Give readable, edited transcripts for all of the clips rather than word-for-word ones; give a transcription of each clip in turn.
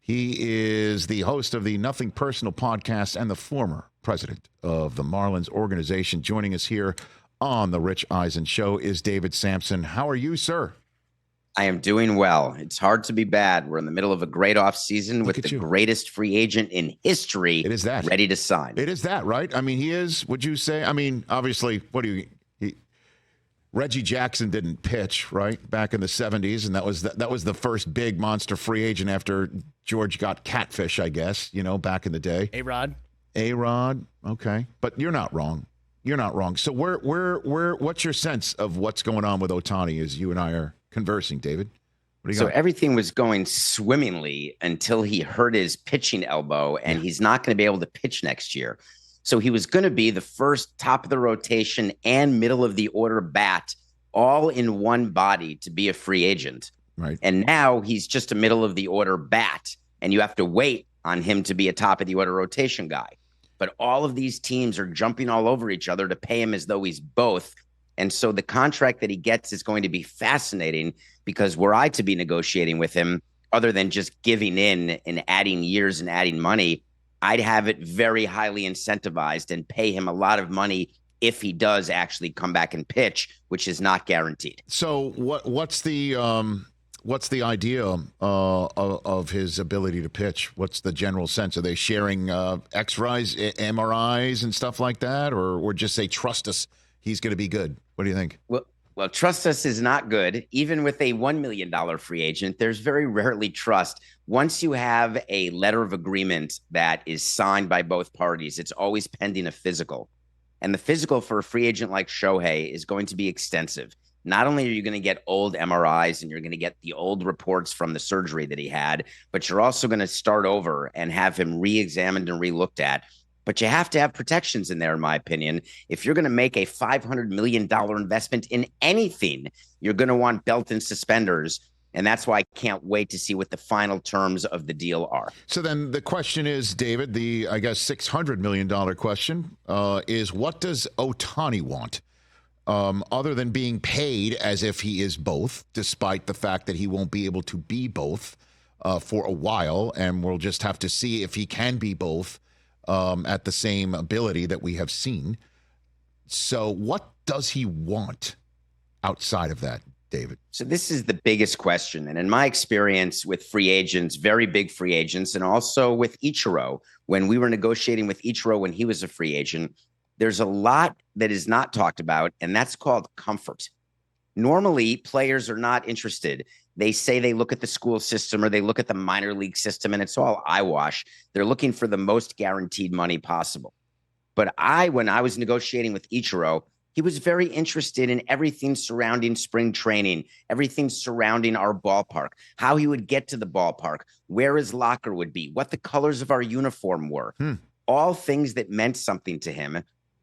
He is the host of the Nothing Personal podcast and the former president of the Marlins organization. Joining us here on the Rich Eisen Show is David Samson. How are you, sir? I am doing well. It's hard to be bad. We're in the middle of a great offseason with the greatest free agent in history. It is that. Ready to sign. It is that, right? I mean, he is, would you say? I mean, obviously, Reggie Jackson didn't pitch, right, back in the 70s, and that was the first big monster free agent after George got catfish, I guess, back in the day. A-Rod, okay. But you're not wrong. So what's your sense of what's going on with Ohtani as you and I are conversing, David? What do you got? Everything was going swimmingly until he hurt his pitching elbow, and he's not going to be able to pitch next year. So he was going to be the first top of the rotation and middle of the order bat all in one body to be a free agent. Right. And now he's just a middle of the order bat, and you have to wait on him to be a top of the order rotation guy. But all of these teams are jumping all over each other to pay him as though he's both. And so the contract that he gets is going to be fascinating, because were I to be negotiating with him, other than just giving in and adding years and adding money, I'd have it very highly incentivized and pay him a lot of money if he does actually come back and pitch, which is not guaranteed. So what's the idea of his ability to pitch? What's the general sense? Are they sharing X-rays, MRIs, and stuff like that, or just say trust us, he's going to be good? What do you think? Well, trust us is not good. Even with a $1 million free agent, there's very rarely trust. Once you have a letter of agreement that is signed by both parties, it's always pending a physical. And the physical for a free agent like Shohei is going to be extensive. Not only are you going to get old MRIs and you're going to get the old reports from the surgery that he had, but you're also going to start over and have him re-examined and re-looked at. But you have to have protections in there, in my opinion. If you're going to make a $500 million investment in anything, you're going to want belt and suspenders. And that's why I can't wait to see what the final terms of the deal are. So then the question is, David, the, I guess, $600 million question is, what does Ohtani want? Other than being paid as if he is both, despite the fact that he won't be able to be both for a while. And we'll just have to see if he can be both at the same ability that we have seen. So what does he want outside of that, David? So this is the biggest question. And in my experience with free agents, very big free agents, and also with Ichiro, when we were negotiating with Ichiro when he was a free agent, there's a lot that is not talked about, and that's called comfort. Normally, players are not interested. They say they look at the school system or they look at the minor league system, and it's all eyewash. They're looking for the most guaranteed money possible. But when I was negotiating with Ichiro, he was very interested in everything surrounding spring training, everything surrounding our ballpark, how he would get to the ballpark, where his locker would be, what the colors of our uniform were, all things that meant something to him.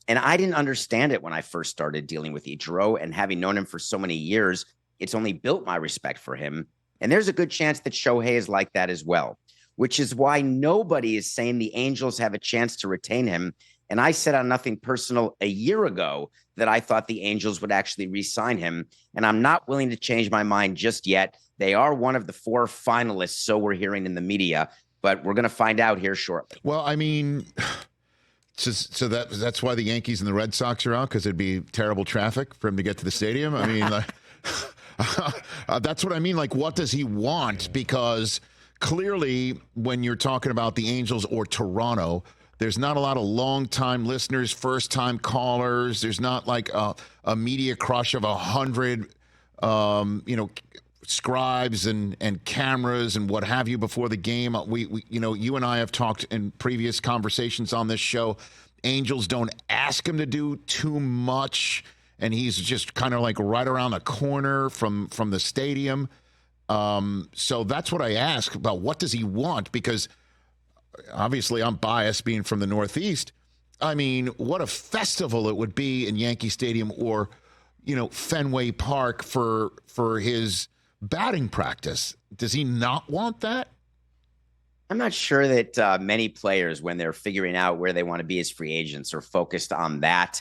And I didn't understand it when I first started dealing with Ichiro, and having known him for so many years, it's only built my respect for him. And there's a good chance that Shohei is like that as well, which is why nobody is saying the Angels have a chance to retain him. And I said on Nothing Personal a year ago that I thought the Angels would actually re-sign him. And I'm not willing to change my mind just yet. They are one of the 4 finalists, so we're hearing in the media, but we're going to find out here shortly. Well, I mean, so that's why the Yankees and the Red Sox are out, because it'd be terrible traffic for him to get to the stadium. I mean, that's what I mean. Like, what does he want? Because clearly, when you're talking about the Angels or Toronto, there's not a lot of long-time listeners, first-time callers. There's not like a media crush of 100, scribes and cameras and what have you before the game. We you and I have talked in previous conversations on this show. Angels don't ask him to do too much, and he's just kind of like right around the corner from the stadium. So that's what I ask about. What does he want? Because obviously I'm biased being from the Northeast. I mean, what a festival it would be in Yankee Stadium or, Fenway Park for his batting practice. Does he not want that? I'm not sure that many players, when they're figuring out where they want to be as free agents, are focused on that.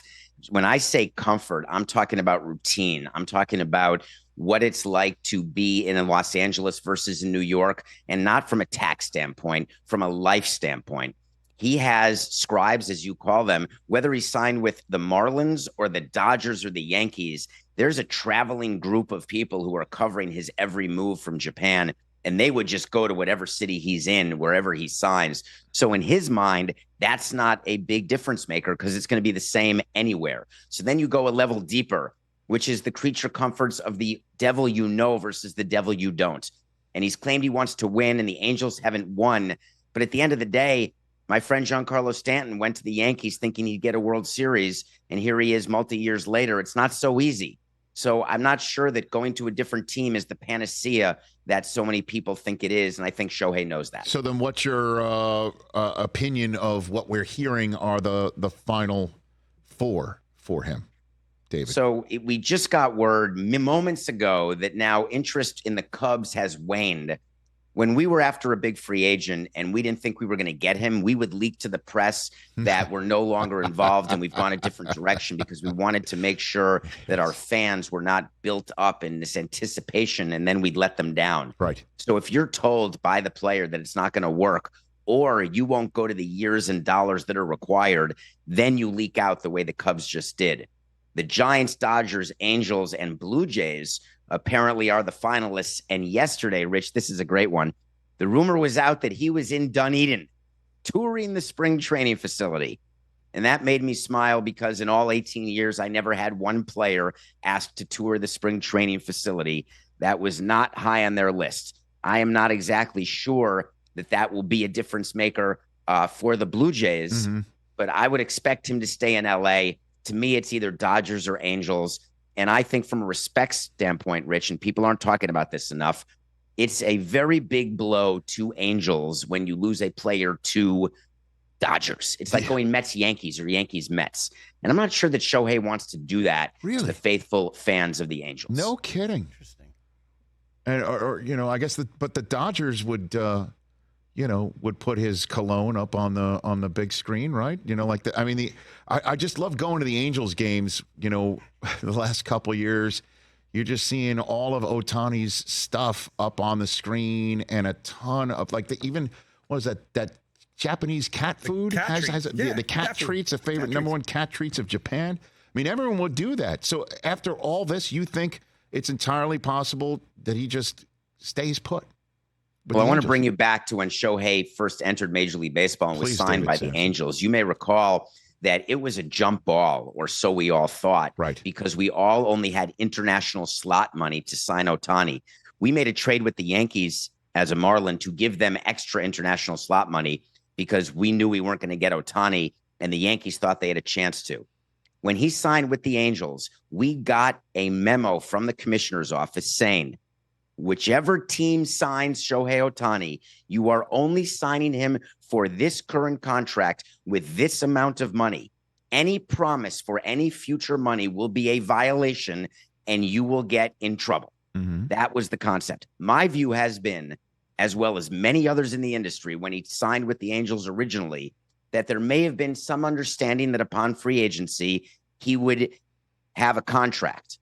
When I say comfort, I'm talking about routine. I'm talking about what it's like to be in Los Angeles versus in New York, and not from a tax standpoint, from a life standpoint. He has scribes, as you call them, whether he signed with the Marlins or the Dodgers or the Yankees. There's a traveling group of people who are covering his every move from Japan, and they would just go to whatever city he's in, wherever he signs. So in his mind, that's not a big difference maker because it's going to be the same anywhere. So then you go a level deeper, which is the creature comforts of the devil you know versus the devil you don't. And he's claimed he wants to win, and the Angels haven't won. But at the end of the day, my friend Giancarlo Stanton went to the Yankees thinking he'd get a World Series, and here he is multi-years later. It's not so easy. So I'm not sure that going to a different team is the panacea that so many people think it is, and I think Shohei knows that. So then what's your opinion of what we're hearing are the final four for him, David? So we just got word moments ago that now interest in the Cubs has waned. When we were after a big free agent and we didn't think we were going to get him, we would leak to the press that we're no longer involved and we've gone a different direction because we wanted to make sure that our fans were not built up in this anticipation and then we'd let them down. Right. So if you're told by the player that it's not going to work or you won't go to the years and dollars that are required, then you leak out the way the Cubs just did. The Giants, Dodgers, Angels, and Blue Jays apparently are the finalists. And yesterday, Rich, this is a great one. The rumor was out that he was in Dunedin touring the spring training facility. And that made me smile because in all 18 years, I never had one player asked to tour the spring training facility. That was not high on their list. I am not exactly sure that that will be a difference maker for the Blue Jays, but I would expect him to stay in LA. To me, it's either Dodgers or Angels. And I think from a respect standpoint, Rich, and people aren't talking about this enough, it's a very big blow to Angels when you lose a player to Dodgers. It's like going Mets-Yankees or Yankees-Mets. And I'm not sure that Shohei wants to do that to the faithful fans of the Angels. No kidding. Interesting. And, I guess, but the Dodgers would put his cologne up on the big screen, right? I just love going to the Angels games, the last couple of years. You're just seeing all of Ohtani's stuff up on the screen and a ton of that Japanese cat food? The cat treats, a favorite number one cat treats of Japan. I mean, everyone would do that. So after all this, you think it's entirely possible that he just stays put? Well, I want to bring you back to when Shohei first entered Major League Baseball and was signed by the Angels. You may recall that it was a jump ball, or so we all thought, right? Because we all only had international slot money to sign Ohtani. We made a trade with the Yankees as a Marlin to give them extra international slot money because we knew we weren't going to get Ohtani, and the Yankees thought they had a chance to. When he signed with the Angels, we got a memo from the commissioner's office saying, whichever team signs Shohei Ohtani, you are only signing him for this current contract with this amount of money. Any promise for any future money will be a violation and you will get in trouble. That was the concept. My view has been, as well as many others in the industry, when he signed with the Angels originally, that there may have been some understanding that upon free agency, he would have a contract.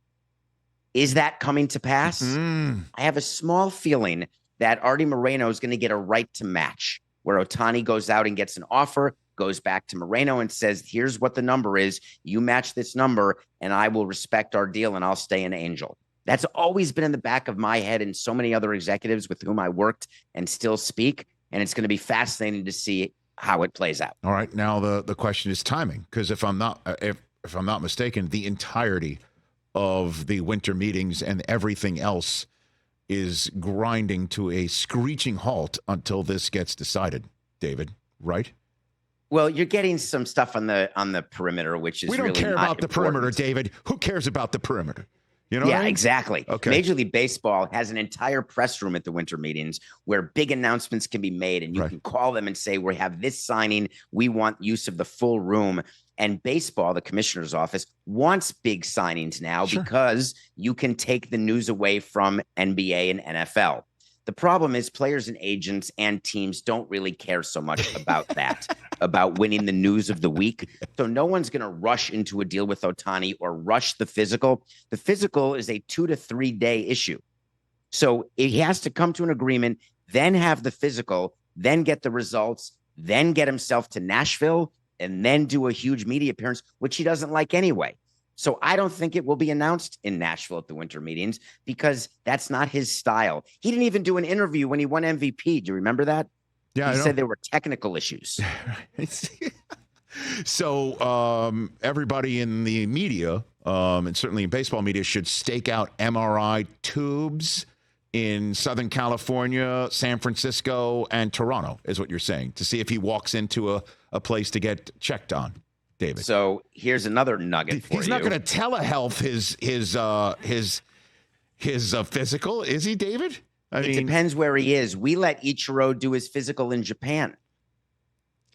Is that coming to pass? I have a small feeling that Artie Moreno is going to get a right to match, where Ohtani goes out and gets an offer, goes back to Moreno and says, here's what the number is. You match this number, and I will respect our deal, and I'll stay an Angel. That's always been in the back of my head and so many other executives with whom I worked and still speak, and it's going to be fascinating to see how it plays out. All right, now the question is timing, because if I'm not mistaken, the entirety of the winter meetings and everything else is grinding to a screeching halt until this gets decided, David, right? Well, you're getting some stuff on the perimeter, which is we don't really care not about the important. perimeter, David. Who cares about the perimeter? You know what I mean? Exactly. Okay. Major League Baseball has an entire press room at the winter meetings where big announcements can be made, and you can call them and say, we have this signing. We want use of the full room. And baseball, the commissioner's office, wants big signings now because you can take the news away from NBA and NFL. The problem is players and agents and teams don't really care so much about that, about winning the news of the week. So no one's going to rush into a deal with Ohtani or rush the physical. The physical is a 2 to 3 day issue. So he has to come to an agreement, then have the physical, then get the results, then get himself to Nashville, and then do a huge media appearance, which he doesn't like anyway. So I don't think it will be announced in Nashville at the winter meetings because that's not his style. He didn't even do an interview when he won MVP. Do you remember that? Yeah, he said there were technical issues. So everybody in the media, and certainly in baseball media, should stake out MRI tubes in Southern California, San Francisco, and Toronto, is what you're saying, to see if he walks into a place to get checked on. David. So here's another nugget for you. He's not going to telehealth his physical, is he, David? I mean, depends where he is. We let Ichiro do his physical in Japan.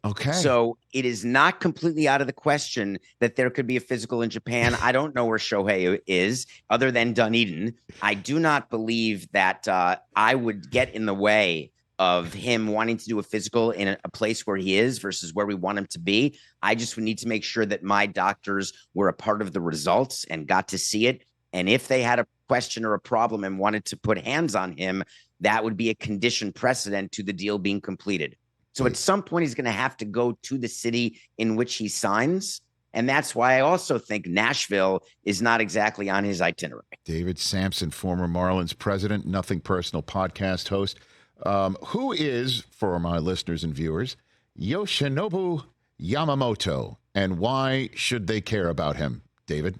Okay. So it is not completely out of the question that there could be a physical in Japan. I don't know where Shohei is other than Dunedin. I do not believe that I would get in the way of him wanting to do a physical in a place where he is versus where we want him to be. I just would need to make sure that my doctors were a part of the results and got to see it. And if they had a question or a problem and wanted to put hands on him, that would be a condition precedent to the deal being completed. So at some point, he's going to have to go to the city in which he signs. And that's why I also think Nashville is not exactly on his itinerary. David Samson, former Marlins president, Nothing Personal podcast host. Who is, for my listeners and viewers, Yoshinobu Yamamoto, and why should they care about him, David?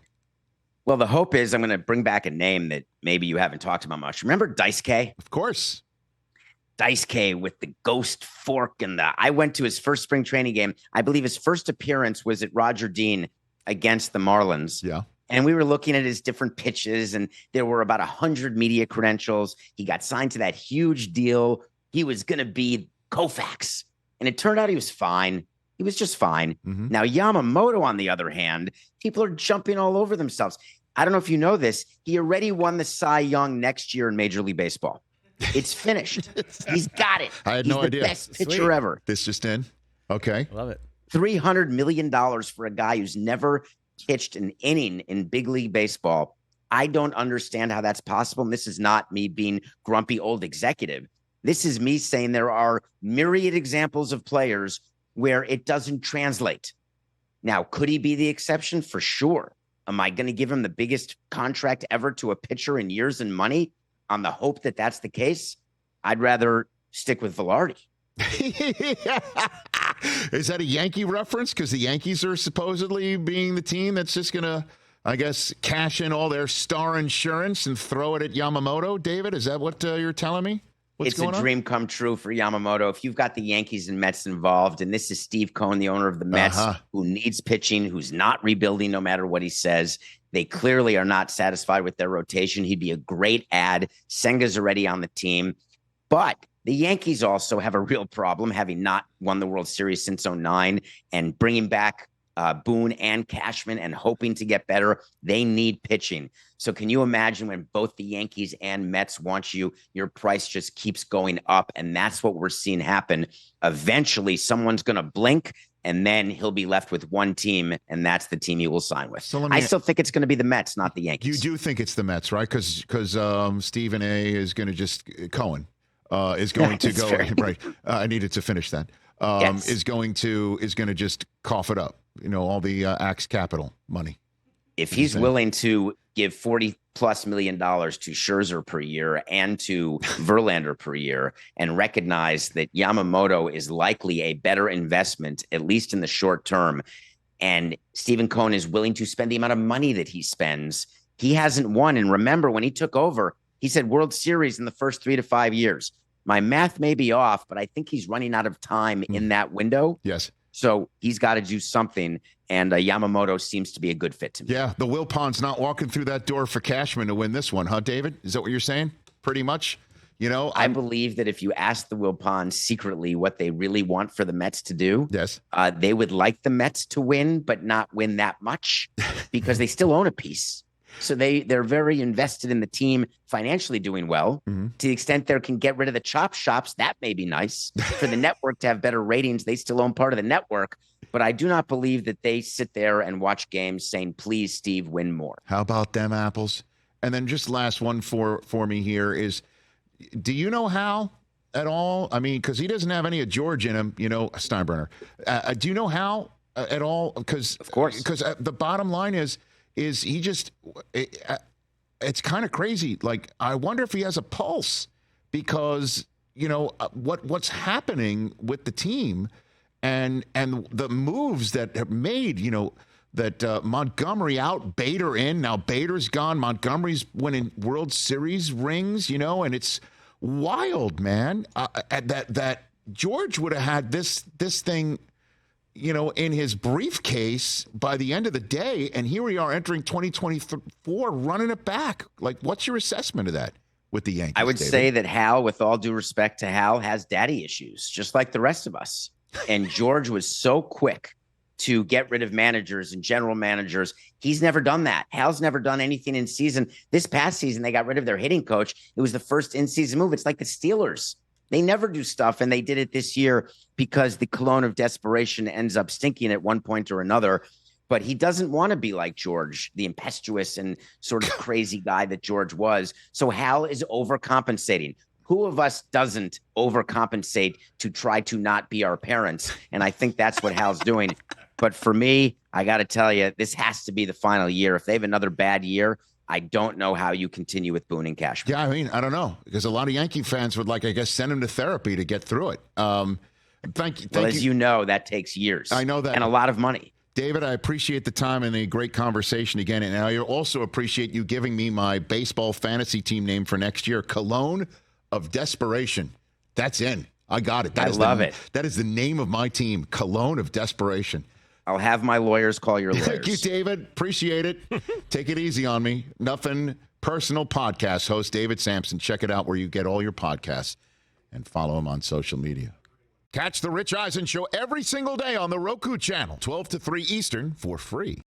Well, the hope is I'm going to bring back a name that maybe you haven't talked about much. Remember Dice K? Of course. Dice K with the ghost fork and I went to his first spring training game. I believe his first appearance was at Roger Dean against the Marlins. Yeah. And we were looking at his different pitches, and there were about 100 media credentials. He got signed to that huge deal. He was going to be Koufax. And it turned out he was fine. He was just fine. Mm-hmm. Now, Yamamoto, on the other hand, people are jumping all over themselves. I don't know if you know this. He already won the Cy Young next year in Major League Baseball. It's finished. He's got it. I had no idea. Best pitcher ever. This just in. Okay. Love it. $300 million for a guy who's never pitched an inning in big league baseball. I don't understand how that's possible. And this is not me being grumpy old executive. This is me saying there are myriad examples of players where it doesn't translate. Now, could he be the exception? For sure. Am I going to give him the biggest contract ever to a pitcher in years and money on the hope that that's the case? I'd rather stick with Velarde. Is that a Yankee reference? Because the Yankees are supposedly being the team that's just going to, I guess, cash in all their star insurance and throw it at Yamamoto. David, is that what you're telling me? It's a dream come true for Yamamoto. If you've got the Yankees and Mets involved, and this is Steve Cohen, the owner of the Mets, who needs pitching, who's not rebuilding no matter what he says. They clearly are not satisfied with their rotation. He'd be a great ad. Senga's already on the team. But the Yankees also have a real problem, having not won the World Series since 2009 and bringing back Boone and Cashman and hoping to get better. They need pitching. So can you imagine when both the Yankees and Mets want you, your price just keeps going up. And that's what we're seeing happen. Eventually, someone's going to blink and then he'll be left with one team, and that's the team he will sign with. So I still think it's going to be the Mets, not the Yankees. You do think it's the Mets, right? Because Stephen A. is going to just Cohen is going to go right. I needed to finish that. Yes. Is going to just cough it up. You know, all the Axe Capital money. If he's willing to give $40+ million to Scherzer per year and to Verlander per year and recognize that Yamamoto is likely a better investment, at least in the short term, and Stephen Cohen is willing to spend the amount of money that he spends, he hasn't won. And remember, when he took over, he said World Series in the first 3 to 5 years. My math may be off, but I think he's running out of time in that window. Yes. So he's got to do something, and Yamamoto seems to be a good fit to me. Yeah, the Wilpons not walking through that door for Cashman to win this one, huh, David? Is that what you're saying? Pretty much? You know, I believe that if you ask the Wilpons secretly what they really want for the Mets to do, yes, they would like the Mets to win, but not win that much because they still own a piece. So they're very invested in the team financially doing well. Mm-hmm. To the extent they can get rid of the chop shops, that may be nice for the network to have better ratings. They still own part of the network. But I do not believe that they sit there and watch games saying, please, Steve, win more. How about them apples? And then just last one for me here is, do you know Hal at all? I mean, because he doesn't have any of George in him, Steinbrenner. Do you know Hal at all? Because of course, because the bottom line is he just it's kind of crazy. Like, I wonder if he has a pulse, because what's happening with the team and the moves that have made, that Montgomery out, Bader in. Now Bader's gone. Montgomery's winning World Series rings, and it's wild, man. That George would have had this thing, in his briefcase by the end of the day, and here we are entering 2024, running it back. Like, what's your assessment of that with the Yankees? I would David? say that Hal, with all due respect to Hal, has daddy issues, just like the rest of us. And George was so quick to get rid of managers and general managers. He's never done that. Hal's never done anything in season. This past season, they got rid of their hitting coach. It was the first in-season move. It's like the Steelers. They never do stuff, and they did it this year because the cologne of desperation ends up stinking at one point or another. But he doesn't want to be like George, the impetuous and sort of crazy guy that George was. So Hal is overcompensating. Who of us doesn't overcompensate to try to not be our parents? And I think that's what Hal's doing. But for me, I got to tell you, this has to be the final year. If they have another bad year, I don't know how you continue with Boone and Cashman. Yeah, I mean, I don't know, because a lot of Yankee fans would send him to therapy to get through it. Thank you. As you know, that takes years. I know that. And a lot of money. David, I appreciate the time and the great conversation again. And I also appreciate you giving me my baseball fantasy team name for next year, Cologne of Desperation. That's in. I got it. I love it. That is the name of my team, Cologne of Desperation. I'll have my lawyers call your lawyers. Thank you, David. Appreciate it. Take it easy on me. Nothing Personal podcast host David Samson. Check it out where you get all your podcasts, and follow him on social media. Catch the Rich Eisen Show every single day on the Roku channel, 12 to 3 Eastern, for free.